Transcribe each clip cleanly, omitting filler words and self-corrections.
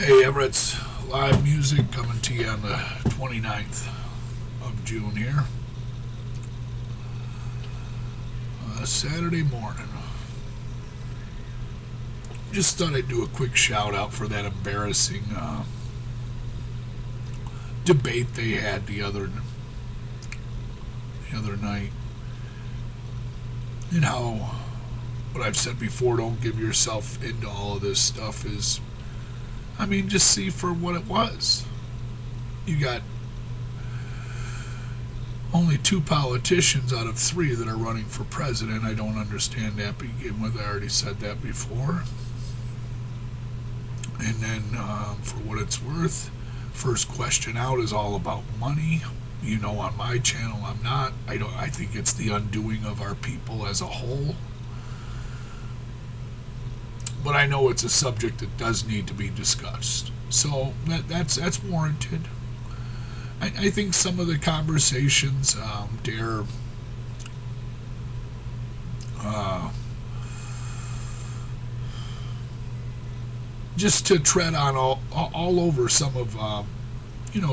Hey, Everett's live music coming to you on the 29th of June here. Saturday morning. Just thought I'd do a quick shout out for that embarrassing debate they had the other night. And how, what I've said before, don't give yourself into all of this stuff is, just see for what it was. You got only two politicians out of three that are running for president. I don't understand that to begin with. I already said that before. And then, for what it's worth, first question out is all about money. You know, on my channel, I'm not. I think it's the undoing of our people as a whole. But I know it's a subject that does need to be discussed. So that's warranted. I think some of the conversations dare just to tread on all over some of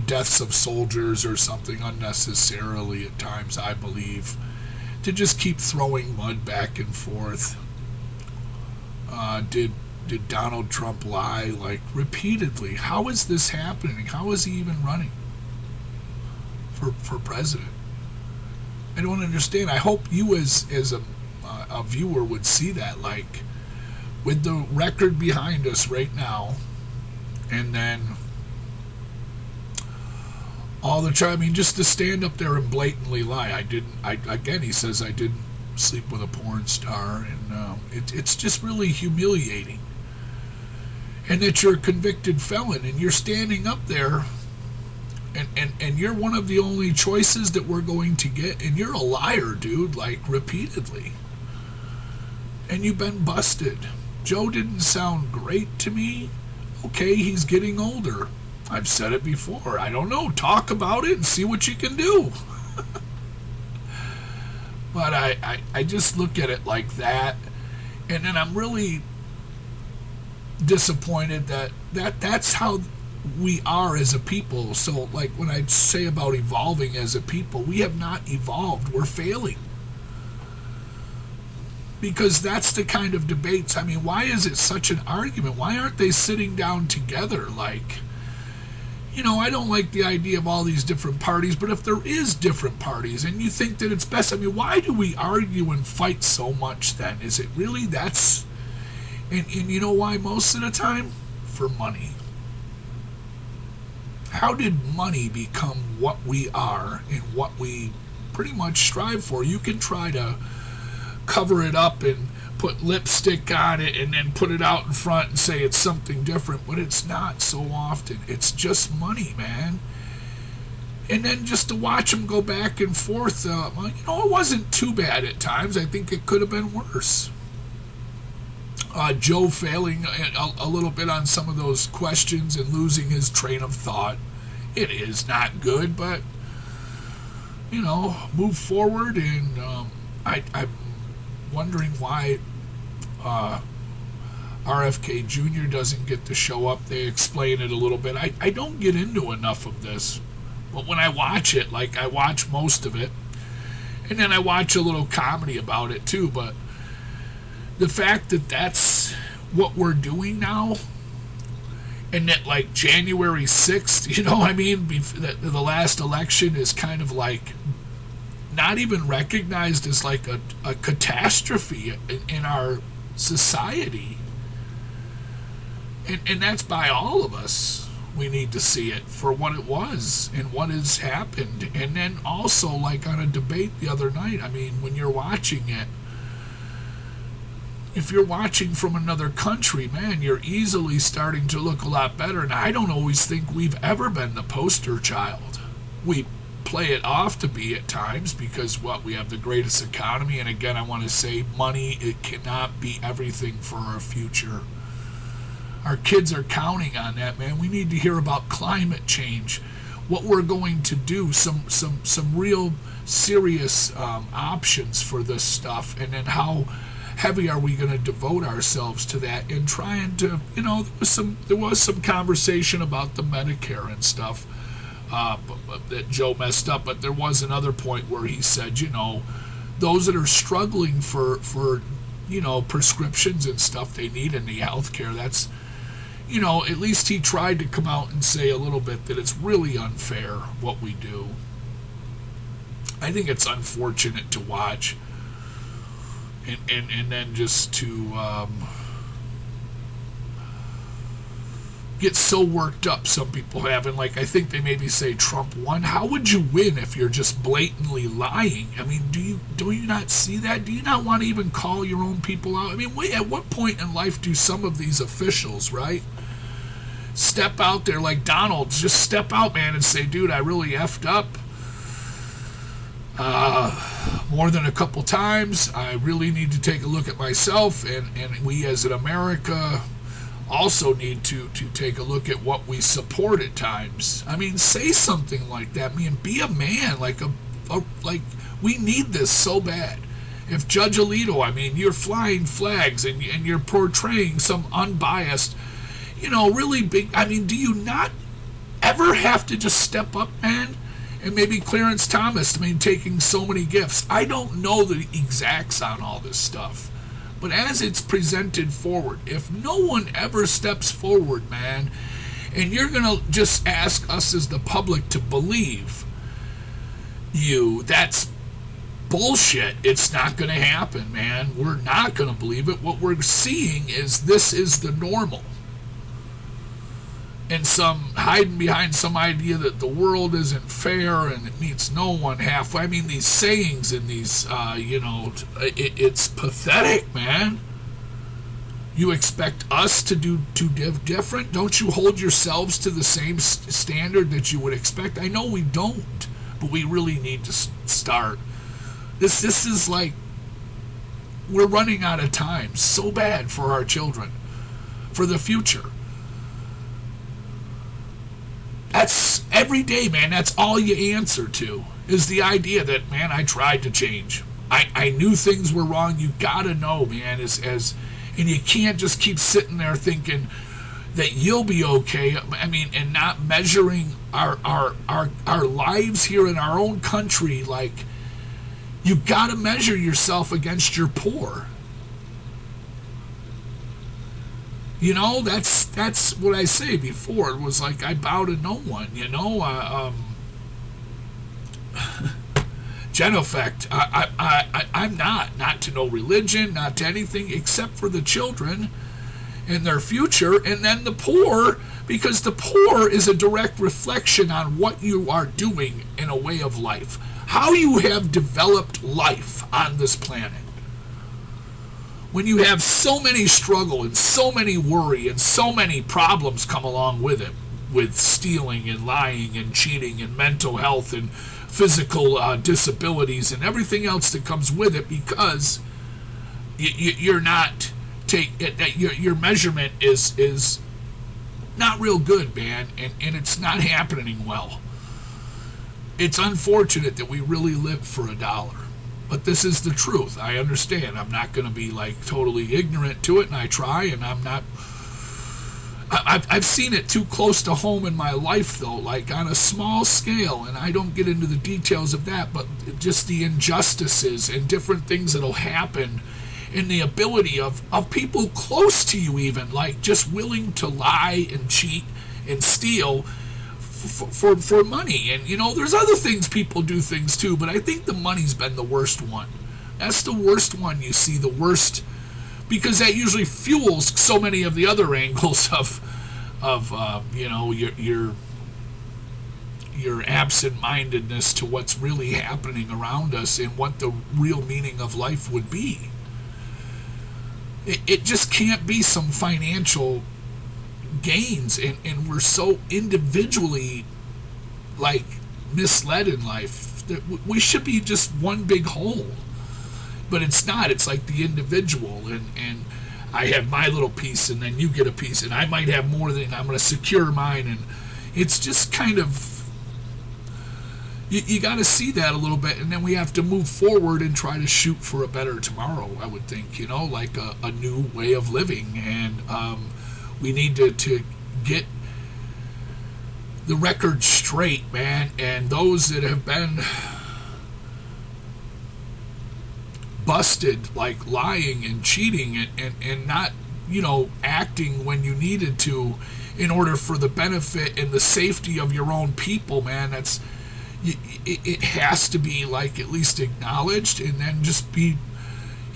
deaths of soldiers or something unnecessarily at times. I believe to just keep throwing mud back and forth. Did Donald Trump lie like repeatedly? How is this happening? How is he even running for president? I don't understand. I hope you as a viewer would see that, like, with the record behind us right now, and then all the time. Just to stand up there and blatantly lie. Again, he says I didn't sleep with a porn star, and it's just really humiliating. And that you're a convicted felon, and you're standing up there, and you're one of the only choices that we're going to get, and you're a liar, dude, like, repeatedly. And you've been busted. Joe didn't sound great to me. Okay, he's getting older. I've said it before. I don't know. Talk about it and see what you can do. But I just look at it like that, and then I'm really disappointed that's how we are as a people. So, like, when I say about evolving as a people, we have not evolved. We're failing. Because that's the kind of debates. Why is it such an argument? Why aren't they sitting down together? Like, I don't like the idea of all these different parties, but if there is different parties and you think that it's best, why do we argue and fight so much then? Is it really that's... And you know why most of the time? For money. How did money become what we are and what we pretty much strive for? You can try to cover it up and put lipstick on it and then put it out in front and say it's something different, but it's not so often. It's just money, man. And then just to watch them go back and forth, it wasn't too bad at times. I think it could have been worse. Joe failing a little bit on some of those questions and losing his train of thought. It is not good, but, move forward. And I'm wondering why RFK Jr. doesn't get to show up. They explain it a little bit. I don't get into enough of this, but when I watch it, like, I watch most of it, and then I watch a little comedy about it too. But the fact that that's what we're doing now, and that, like, January 6th, the last election is kind of like not even recognized as like a catastrophe in our society. And that's by all of us. We need to see it for what it was and what has happened. And then also, like, on a debate the other night, when you're watching it, if you're watching from another country, man, you're easily starting to look a lot better. And I don't always think we've ever been the poster child. We play it off to be at times because, we have the greatest economy. And again, I want to say money, it cannot be everything for our future. Our kids are counting on that, man. We need to hear about climate change, what we're going to do, some real serious options for this stuff, and then how heavy are we going to devote ourselves to that and trying to, there was some conversation about the Medicare and stuff that Joe messed up, but there was another point where he said, those that are struggling for prescriptions and stuff they need in the healthcare, that's, at least he tried to come out and say a little bit that it's really unfair what we do. I think it's unfortunate to watch, and then just to get so worked up some people have, and like I think they maybe say Trump won. How would you win if you're just blatantly lying? I mean, do you not see that? Do you not want to even call your own people out? I mean, at what point in life do some of these officials, right, step out there like Donald's, just step out, man, and say, dude, I really effed up more than a couple times. I really need to take a look at myself, and we as an America also need to take a look at what we support at times. I mean, say something like that. I mean, be a man. Like we need this so bad. If Judge Alito, I mean, you're flying flags and you're portraying some unbiased, really big. I mean, do you not ever have to just step up, man? And maybe Clarence Thomas, I mean, taking so many gifts. I don't know the exacts on all this stuff. But as it's presented forward, if no one ever steps forward, man, and you're going to just ask us as the public to believe you, that's bullshit. It's not going to happen, man. We're not going to believe it. What we're seeing is this is the normal. And some hiding behind some idea that the world isn't fair and it meets no one halfway. I mean, these sayings and these, it's pathetic, man. You expect us to do different? Don't you hold yourselves to the same standard that you would expect? I know we don't, but we really need to start. This is like, we're running out of time so bad for our children, for the future. That's every day, man. That's all you answer to, is the idea that, man, I tried to change. I knew things were wrong. You gotta know, man, and you can't just keep sitting there thinking that you'll be okay. I mean, and not measuring our lives here in our own country. Like, you gotta measure yourself against your poor. That's what I say before. It was like I bow to no one, Gen effect. I'm not to no religion, not to anything except for the children and their future, and then the poor, because the poor is a direct reflection on what you are doing in a way of life, how you have developed life on this planet. When you have so many struggle and so many worry and so many problems come along with it, with stealing and lying and cheating and mental health and physical disabilities and everything else that comes with it, because you're not your measurement is not real good, man, and it's not happening well. It's unfortunate that we really live for $1. But this is the truth. I understand. I'm not going to be like totally ignorant to it, and I try, and I'm not. I've seen it too close to home in my life, though, like on a small scale, and I don't get into the details of that, but just the injustices and different things that'll happen, and the ability of people close to you, even like just willing to lie and cheat and steal for money. And there's other things people do things too, but I think the money's been the worst one. That's the worst one. You see the worst, because that usually fuels so many of the other angles of your absent-mindedness to what's really happening around us and what the real meaning of life would be. It just can't be some financial gains, and we're so individually like misled in life that we should be just one big whole, but it's not. It's like the individual, and I have my little piece and then you get a piece, and I might have more than I'm going to secure mine, and it's just kind of, you got to see that a little bit, and then we have to move forward and try to shoot for a better tomorrow, I would think, like a new way of living. And we need to get the record straight, man. And those that have been busted, like lying and cheating and not, acting when you needed to in order for the benefit and the safety of your own people, man, it has to be like at least acknowledged, and then just be,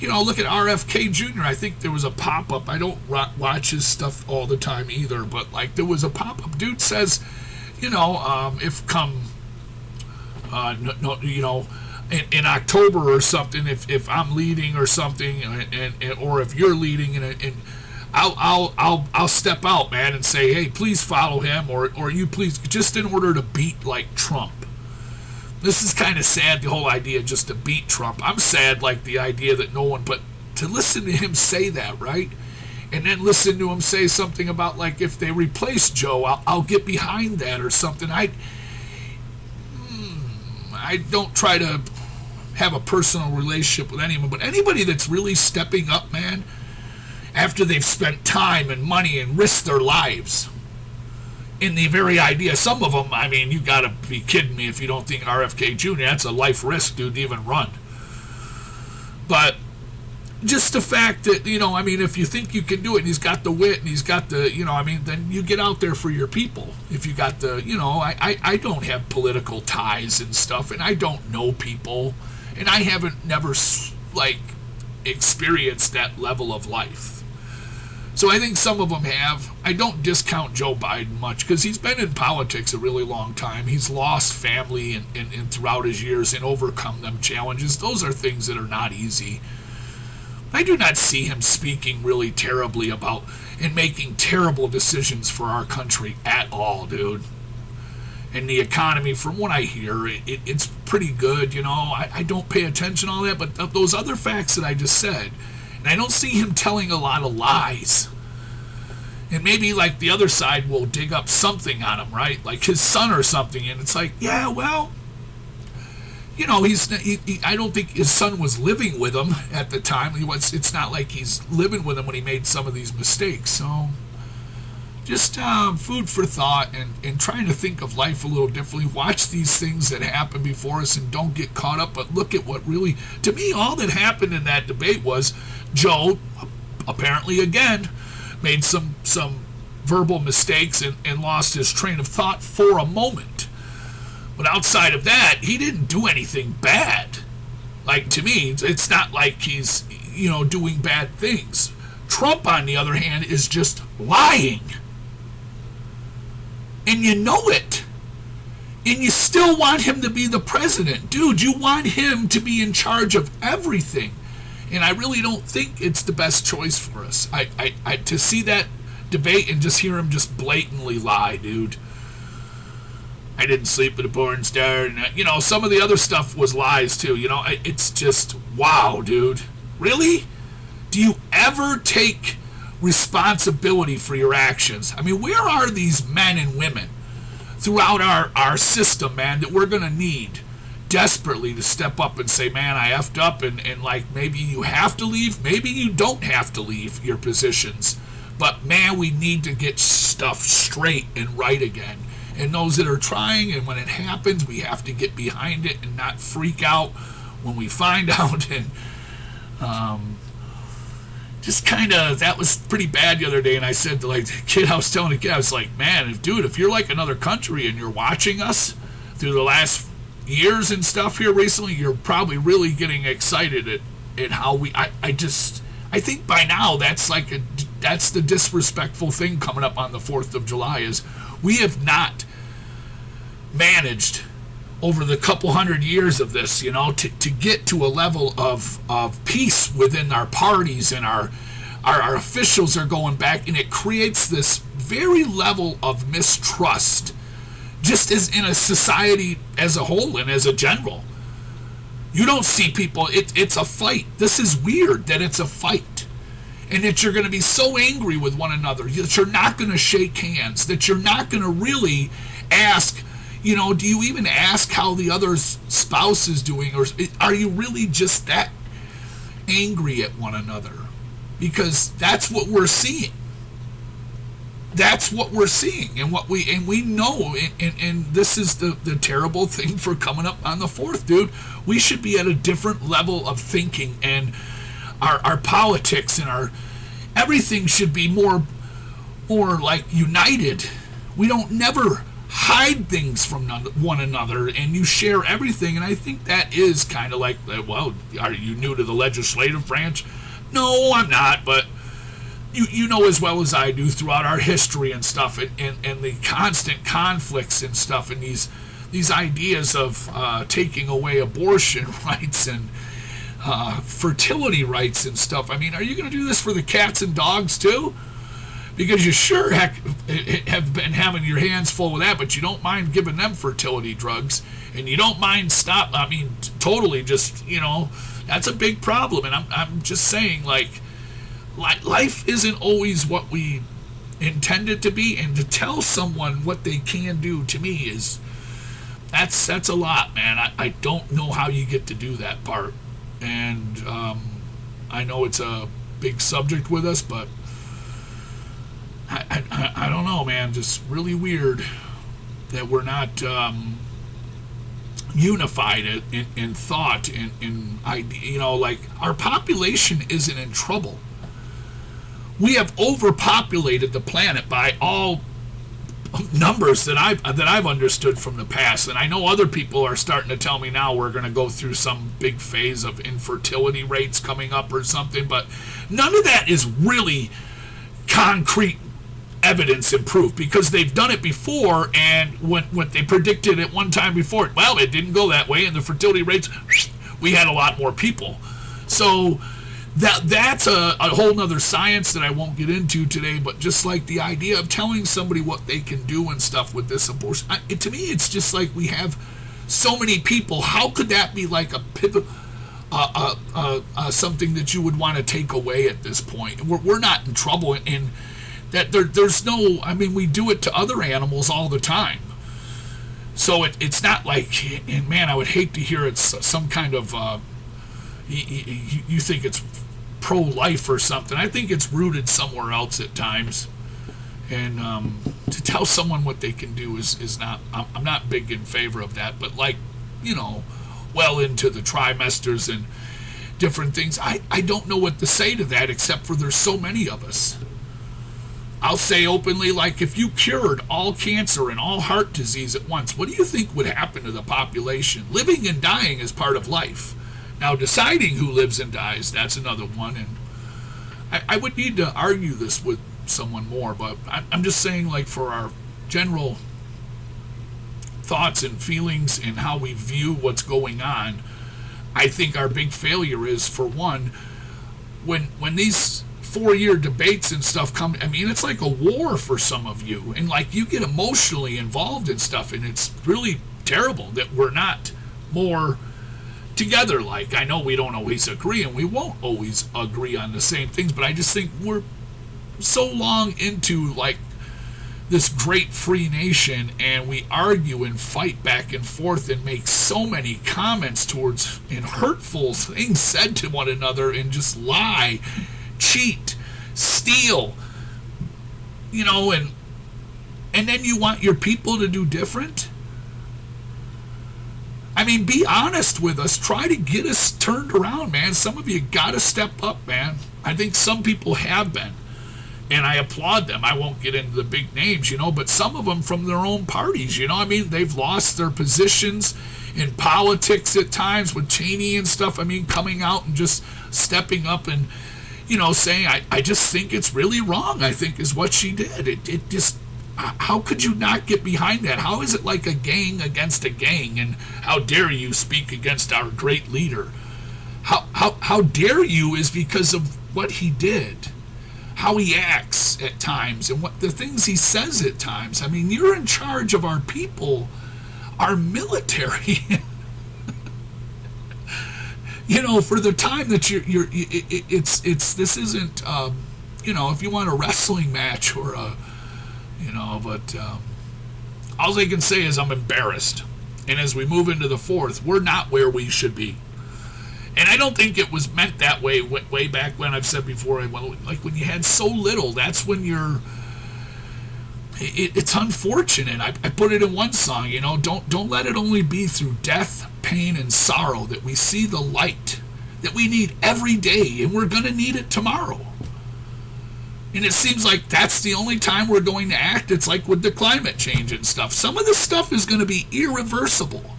look at RFK Jr. I think there was a pop-up. I don't watch his stuff all the time either, but like there was a pop-up. Dude says, if come, in October or something, if I'm leading or something, or if you're leading, and I'll step out, man, and say, hey, please follow him, or you please, just in order to beat like Trump. This is kind of sad, the whole idea just to beat Trump. I'm sad, like the idea that no one, but to listen to him say that, right? And then listen to him say something about like if they replace Joe, I'll get behind that or something. I don't try to have a personal relationship with anyone, but anybody that's really stepping up, man, after they've spent time and money and risked their lives in the very idea, some of them, I mean, you gotta be kidding me if you don't think RFK Jr., that's a life risk, dude, to even run. But just the fact that, if you think you can do it, and he's got the wit, and he's got the, then you get out there for your people. If you got the, I don't have political ties and stuff, and I don't know people, and I haven't never, like, experienced that level of life. So I think some of them have. I don't discount Joe Biden much, because he's been in politics a really long time. He's lost family and throughout his years and overcome them challenges. Those are things that are not easy. I do not see him speaking really terribly about and making terrible decisions for our country at all, dude. And the economy, from what I hear, it's pretty good, I don't pay attention to all that, but those other facts that I just said, and I don't see him telling a lot of lies. And maybe, like, the other side will dig up something on him, right? Like his son or something, and it's like, yeah, well, I don't think his son was living with him at the time. It's not like he's living with him when he made some of these mistakes. So just food for thought, and trying to think of life a little differently. Watch these things that happen before us and don't get caught up, but look at what really, to me, all that happened in that debate was Joe, apparently again, made some verbal mistakes and lost his train of thought for a moment. But outside of that, he didn't do anything bad. Like, to me, it's not like he's, doing bad things. Trump, on the other hand, is just lying. And you know it. And you still want him to be the president. Dude, you want him to be in charge of everything. And I really don't think it's the best choice for us. I to see that debate and just hear him just blatantly lie, dude. I didn't sleep with a porn star, and some of the other stuff was lies too. It's just, wow, dude. Really? Do you ever take responsibility for your actions? I mean, where are these men and women throughout our system, man, that we're gonna need desperately to step up and say, man, I effed up, and like, maybe you have to leave, maybe you don't have to leave your positions, but man, we need to get stuff straight and right again. And those that are trying, and when it happens, we have to get behind it and not freak out when we find out. And just kind of, that was pretty bad the other day. And I said to, like, the kid, I was telling the kid, I was like, man, if you're like another country and you're watching us through the last years and stuff here recently, you're probably really getting excited at how I think by now that's the disrespectful thing coming up on the 4th of July is we have not managed over the couple hundred years of this, to get to a level of peace within our parties, and our officials are going back, and it creates this very level of mistrust just as in a society as a whole and as a general. You don't see people, it's a fight. This is weird that it's a fight. And that you're going to be so angry with one another, that you're not going to shake hands, that you're not going to really ask, Do you even ask how the other spouse is doing, or are you really just that angry at one another? Because that's what we're seeing. That's what we're seeing, and we know, and this is the terrible thing for coming up on the 4th, dude. We should be at a different level of thinking, and our politics and our everything should be more like united. We don't never hide things from one another, and you share everything. And I think that is kind of like, well, are you new to the legislative branch? No, I'm not, but you know as well as I do throughout our history and stuff, and the constant conflicts and stuff, and these ideas of taking away abortion rights and fertility rights and stuff. I mean, are you going to do this for the cats and dogs too? Because you sure heck have been having your hands full with that, but you don't mind giving them fertility drugs, and you don't mind totally just, that's a big problem. And I'm just saying, like, life isn't always what we intend it to be, and to tell someone what they can do, to me, that's a lot, man. I don't know how you get to do that part, and I know it's a big subject with us, but I don't know, man. Just really weird that we're not unified in thought, in idea. Like, our population isn't in trouble. We have overpopulated the planet by all numbers that I've understood from the past, and I know other people are starting to tell me now we're going to go through some big phase of infertility rates coming up or something, but none of that is really concrete evidence and proof, because they've done it before, and when they predicted it one time before, well, it didn't go that way, and the fertility rates, we had a lot more people. So that's a whole nother science that I won't get into today, but just like the idea of telling somebody what they can do and stuff with this abortion, to me, it's just like we have so many people. How could that be like a pivot, something that you would want to take away at this point? We're not in trouble in that there's no, I mean, we do it to other animals all the time. So it's not like, and man, I would hate to hear it's some kind of, you think it's pro-life or something. I think it's rooted somewhere else at times. And to tell someone what they can do is not, I'm not big in favor of that. But like, well into the trimesters and different things, I don't know what to say to that, except for there's so many of us. I'll say openly, like, if you cured all cancer and all heart disease at once, what do you think would happen to the population? Living and dying is part of life. Now, deciding who lives and dies, that's another one. And I would need to argue this with someone more, but I'm just saying, like, for our general thoughts and feelings and how we view what's going on, I think our big failure is, for one, when these 4-year debates and stuff come, I mean, it's like a war for some of you, and like, you get emotionally involved in stuff, and it's really terrible that we're not more together. Like, I know we don't always agree, and we won't always agree on the same things, but I just think we're so long into like this great free nation, and we argue and fight back and forth and make so many comments towards and hurtful things said to one another, and just lie, cheat, steal, and then you want your people to do different. I mean, be honest with us. Try to get us turned around, man. Some of you got to step up, man. I think some people have been, and I applaud them. I won't get into the big names, but some of them from their own parties, I mean, they've lost their positions in politics at times with Cheney and stuff. I mean, coming out and just stepping up and, saying, I just think it's really wrong, I think, is what she did. It just, how could you not get behind that? How is it like a gang against a gang? And how dare you speak against our great leader? How dare you is because of what he did, how he acts at times, and what the things he says at times. I mean, you're in charge of our people, our military. For the time that this isn't, if you want a wrestling match or a, but All I can say is I'm embarrassed. And as we move into the 4th, we're not where we should be. And I don't think it was meant that way back when. I've said before, like when you had so little, that's when you're... It's unfortunate. I put it in one song, don't let it only be through death, pain, and sorrow that we see the light that we need every day, and we're going to need it tomorrow. And it seems like that's the only time we're going to act. It's like with the climate change and stuff. Some of this stuff is going to be irreversible.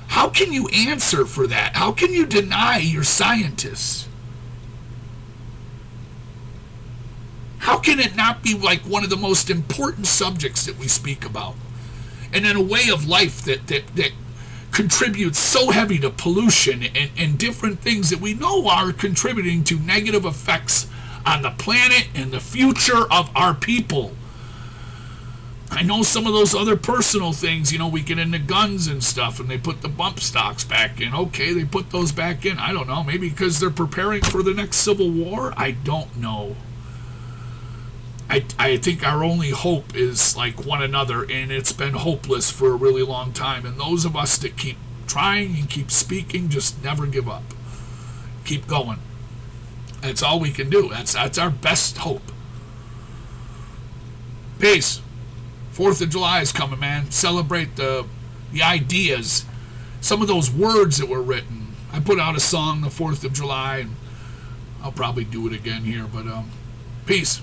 How can you answer for that? How can you deny your scientists? How can it not be like one of the most important subjects that we speak about? And in a way of life that contributes so heavy to pollution and different things that we know are contributing to negative effects on the planet and the future of our people. I know some of those other personal things, we get into guns and stuff and they put the bump stocks back in. Okay, they put those back in. I don't know, maybe because they're preparing for the next civil war? I don't know. I think our only hope is like one another, and it's been hopeless for a really long time. And those of us that keep trying and keep speaking, just never give up. Keep going. That's all we can do. That's our best hope. Peace. 4th of July is coming, man. Celebrate the ideas. Some of those words that were written. I put out a song the 4th of July, and I'll probably do it again here. But peace.